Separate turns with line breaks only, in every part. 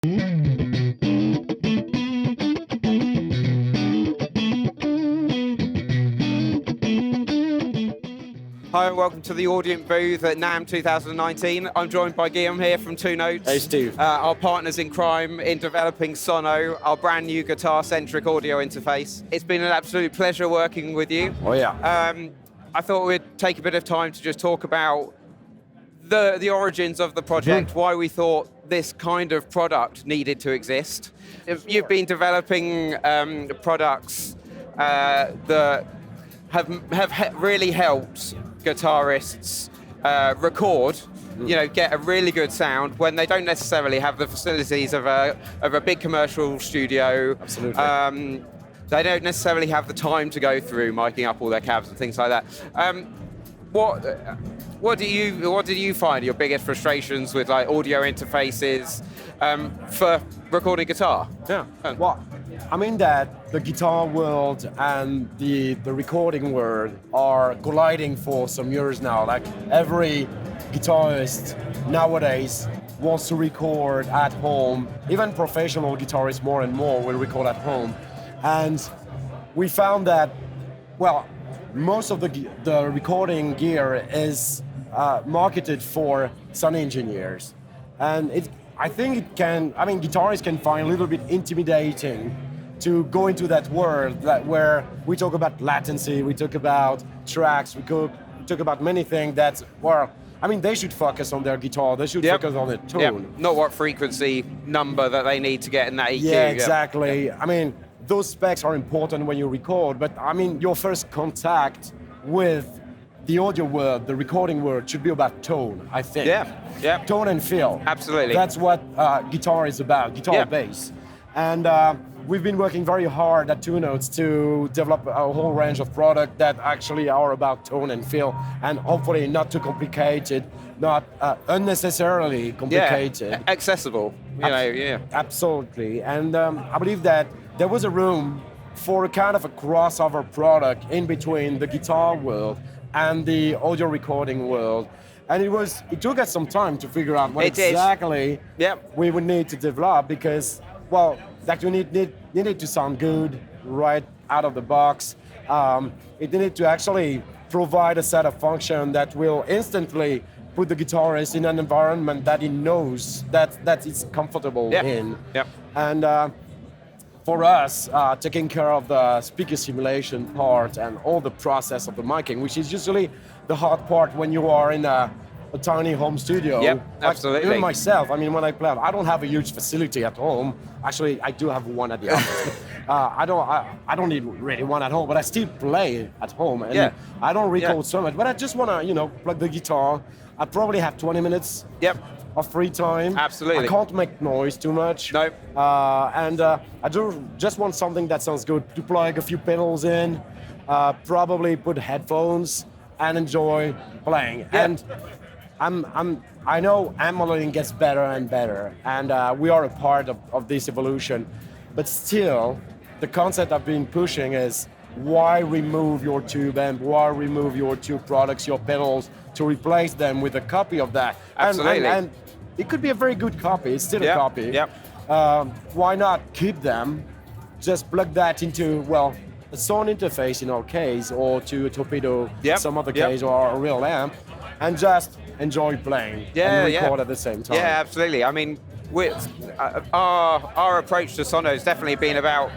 Hi, and welcome to the Audient booth at NAMM 2019. I'm joined by Guillaume here from Two Notes.
Hey, Steve.
Our partners in crime in developing Sono, our brand new guitar-centric audio interface. It's been an absolute pleasure working with you.
Oh, yeah.
I thought we'd take a bit of time to just talk about the origins of the project, why we thought this kind of product needed to exist. You've been developing products that have really helped guitarists record, get a really good sound when they don't necessarily have the facilities of a big commercial studio.
Absolutely.
They don't necessarily have the time to go through miking up all their cabs and things like that. What did you find your biggest frustrations with like audio interfaces for recording guitar?
Yeah. Well, I mean that the guitar world and the recording world are colliding for some years now. Like every guitarist nowadays wants to record at home. Even professional guitarists more and more will record at home. And we found that, well, most of the recording gear is marketed for sound engineers. And I think guitarists can find a little bit intimidating to go into that world where we talk about latency, we talk about tracks, we talk about many things that, they should focus on their guitar, they should focus on the tone.
Yep. Not what frequency number that they need to get in that EQ.
Yeah, exactly. Yep. Those specs are important when you record, but your first contact with the audio world, the recording world, should be about tone, I think.
Yeah.
Tone and feel.
Absolutely.
That's what guitar is about, guitar bass. And we've been working very hard at Two Notes to develop a whole range of products that actually are about tone and feel, and hopefully not too complicated, not unnecessarily complicated.
Yeah, accessible.
Absolutely. And I believe that there was a room for a kind of a crossover product in between the guitar world and the audio recording world. And it took us some time to figure out what exactly we would need to develop because, you needed to sound good right out of the box. It needed to actually provide a set of functions that will instantly put the guitarist in an environment that he knows that it's comfortable in.
Yep.
And for us, taking care of the speaker simulation part and all the process of the miking, which is usually the hard part when you are in a tiny home studio.
Yep, absolutely.
Even myself, when I play, I don't have a huge facility at home. Actually, I do have one at the office. I don't need really one at home, but I still play at home. And I don't record so much, but I just want to, plug the guitar. I probably have 20 minutes of free time.
Absolutely.
I can't make noise too much.
No.
And I just want something that sounds good to plug a few pedals in, probably put headphones and enjoy playing.
Yeah.
And I know emulating gets better and better, and we are a part of this evolution. But still, the concept I've been pushing is why remove your tube amp, why remove your tube products, your pedals, to replace them with a copy of that?
Absolutely.
And it could be a very good copy, it's still a copy.
Yep.
Why not keep them, just plug that into, a Sono interface in our case, or to a Torpedo, some other case, or a real amp, and just enjoy playing and record at the same time.
Yeah, absolutely. Our approach to Sono has definitely been about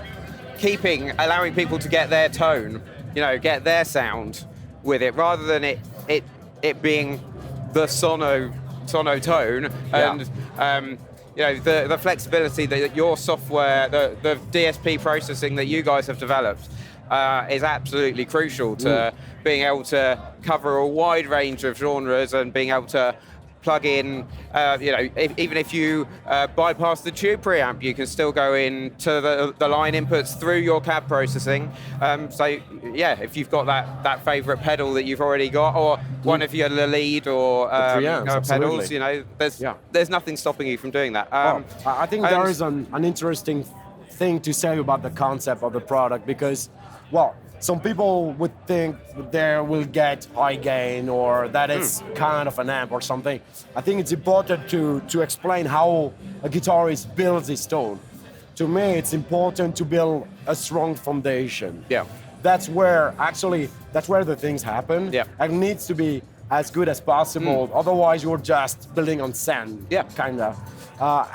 allowing people to get their tone, get their sound with it, rather than it being the Sono tone. And the flexibility that your software, the DSP processing that you guys have developed, is absolutely crucial to being able to cover a wide range of genres and being able to plug in, even if you bypass the tube preamp, you can still go into the line inputs through your cab processing. If you've got that favorite pedal that you've already got, or one of your lead or pedals, there's nothing stopping you from doing that.
I think there is an interesting thing to say about the concept of the product, because some people would think they will get high gain or that it's kind of an amp or something. I think it's important to explain how a guitarist builds his tone. To me, it's important to build a strong foundation.
Yeah.
That's where the things happen.
Yeah.
And it needs to be as good as possible. Otherwise, you're just building on sand, kind of.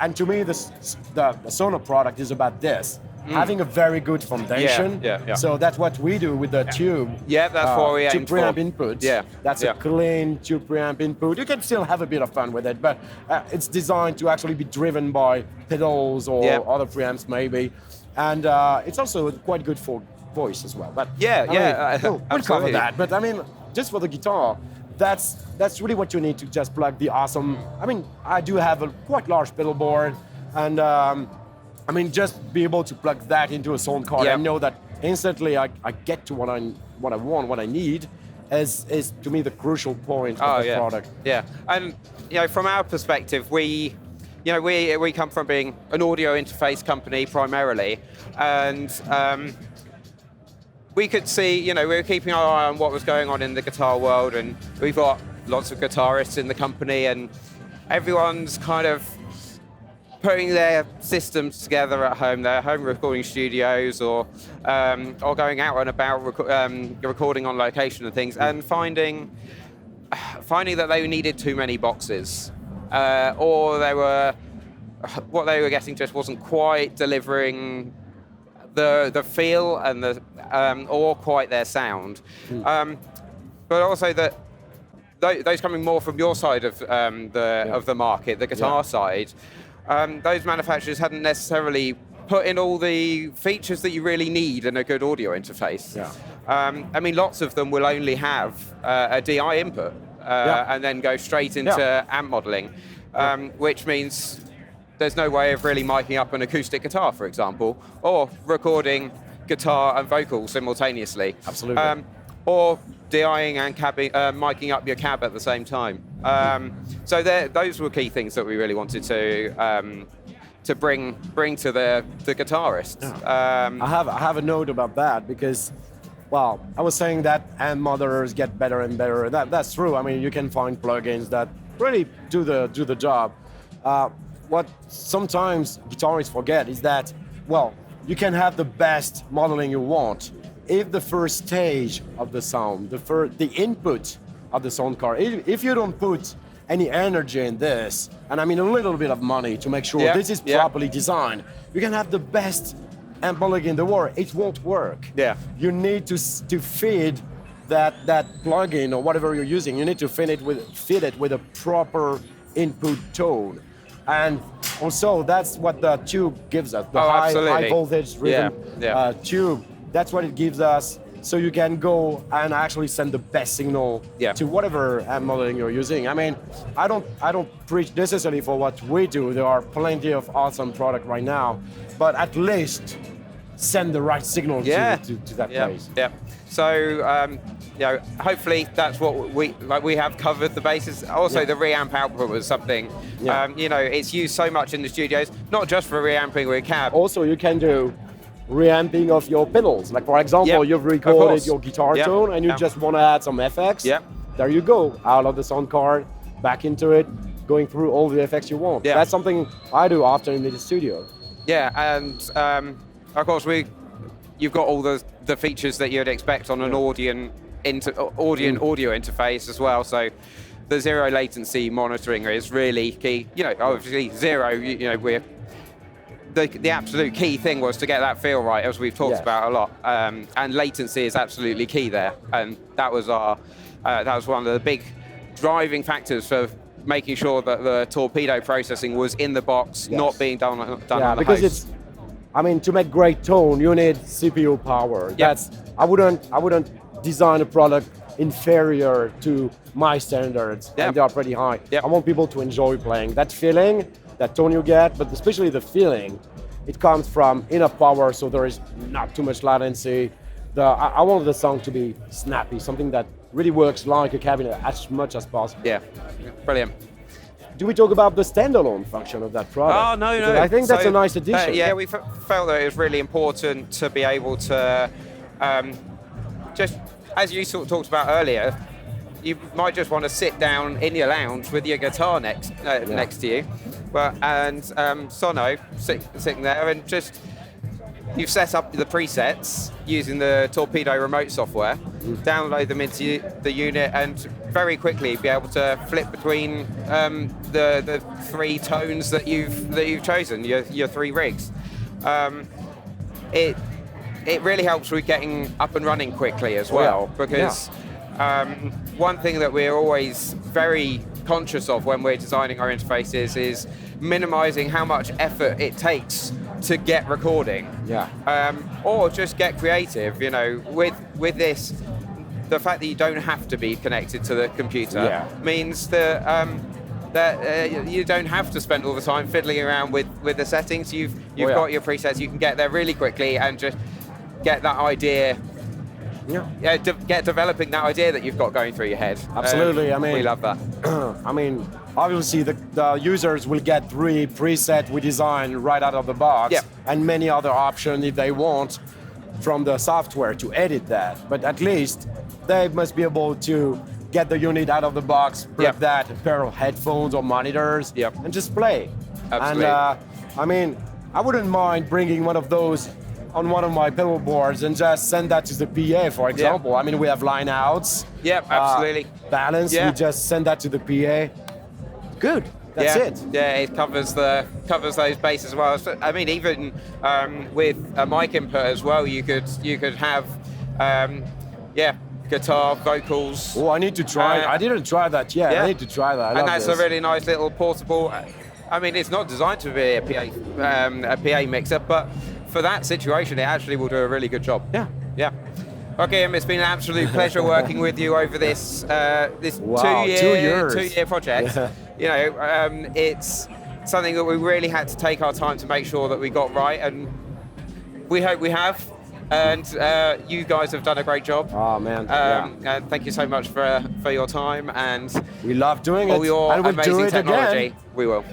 And to me, the Sono product is about this. Having a very good foundation.
Yeah.
So that's what we do with the tube.
Yeah, that's what we aim
tube
for.
preamp input.
Yeah.
That's a clean tube preamp input. You can still have a bit of fun with it, but it's designed to actually be driven by pedals or other preamps maybe. And it's also quite good for voice as well. But we'll cover that. But I mean, just for the guitar, that's really what you need to just plug the awesome. I mean, I do have a quite large pedal board, and I mean, just be able to plug that into a sound card and know that instantly I get to what I want, what I need, is to me the crucial point of the product.
Yeah, and from our perspective, we come from being an audio interface company primarily, and we could see, we were keeping our eye on what was going on in the guitar world, and we've got lots of guitarists in the company, and everyone's kind of putting their systems together at home, their home recording studios, or going out and about recording on location and things, and finding that they needed too many boxes, or what they were getting just wasn't quite delivering the feel and or quite their sound, but also that those coming more from your side of the market, the guitar side. Those manufacturers hadn't necessarily put in all the features that you really need in a good audio interface. I mean, lots of them will only have a DI input and then go straight into amp modeling, which means there's no way of really miking up an acoustic guitar, for example, or recording guitar and vocals simultaneously.
Absolutely.
Or DIing and miking up your cab at the same time. So those were key things that we really wanted to bring to the guitarists.
I have a note about that because, well, I was saying that amp modelers get better and better. That's true. I mean, you can find plugins that really do the job. What sometimes guitarists forget is that, well, you can have the best modeling you want. If the first stage of the sound, the input of the sound card, if you don't put any energy in this, and I mean a little bit of money to make sure this is properly designed, you can have the best amp plugin in the world, it won't work. You need to feed that plugin or whatever you're using, you need to feed it with a proper input tone. And also that's what the tube gives us, the high voltage driven tube. That's what it gives us, so you can go and actually send the best signal to whatever amp modeling you're using. I mean, I don't preach necessarily for what we do. There are plenty of awesome product right now, but at least send the right signal to that place.
So hopefully that's what we have covered the bases. Also, the reamp output was something. It's used so much in the studios, not just for reamping with cab.
Also, you can do reamping of your pedals. Like for example, you've recorded your guitar tone and you just want to add some effects. There you go, out of the sound card, back into it, going through all the effects you want. That's something I do often in the studio.
And of course you've got all the features that you'd expect on an Audient audio interface as well. So the zero latency monitoring is really key. Obviously zero, we're the absolute key thing was to get that feel right, as we've talked about a lot, and latency is absolutely key there, and that was one of the big driving factors for making sure that the torpedo processing was in the box, not being done on the
because
host.
To make great tone, you need CPU power. I wouldn't design a product inferior to my standards, and they are pretty high. I want people to enjoy playing. That feeling, that tone you get, but especially the feeling, it comes from enough power so there is not too much latency. I want the sound to be snappy, something that really works like a cabinet as much as possible.
Brilliant.
Do we talk about the standalone function of that product?
Oh, no.
Because I think that's a nice addition.
We felt that it was really important to be able to just as you sort of talked about earlier, you might just want to sit down in your lounge with your guitar next to you, and Sono sitting there, and just you've set up the presets using the Torpedo remote software, download them into the unit, and very quickly be able to flip between the 3 tones that you've chosen, your 3 rigs. It really helps with getting up and running quickly as well, because one thing that we're always very conscious of when we're designing our interfaces is minimizing how much effort it takes to get recording, or just get creative. You know, with this, the fact that you don't have to be connected to the computer means that you don't have to spend all the time fiddling around with the settings. You've got your presets. You can get there really quickly and just get that idea. Get developing that idea that you've got going through your head.
Absolutely. I mean,
we love that.
I mean, obviously the users will get 3 presets we design right out of the box, and many other options if they want from the software to edit that. But at least they must be able to get the unit out of the box, grab that, a pair of headphones or monitors, and just play.
Absolutely.
And I mean, I wouldn't mind bringing one of those on one of my pedal boards and just send that to the PA, for example. I mean, we have line outs.
Absolutely.
Balance, we just send that to the PA. Good. That's it.
Yeah, it covers those bases as well. So, I mean, even with a mic input as well, you could have guitar, vocals.
Oh, I need to try. I didn't try that yet. I need to try that.
And that's a really nice little portable. I mean, it's not designed to be a PA mixer, but for that situation, it actually will do a really good job. Yeah. Okay, it's been an absolute pleasure working with you over this 2-year project. You know, it's something that we really had to take our time to make sure that we got right, and we hope we have. And you guys have done a great job.
Oh man!
And thank you so much for your time, and
we love doing
all
it.
your
and we'll
amazing
do it
technology.
Again.
We will.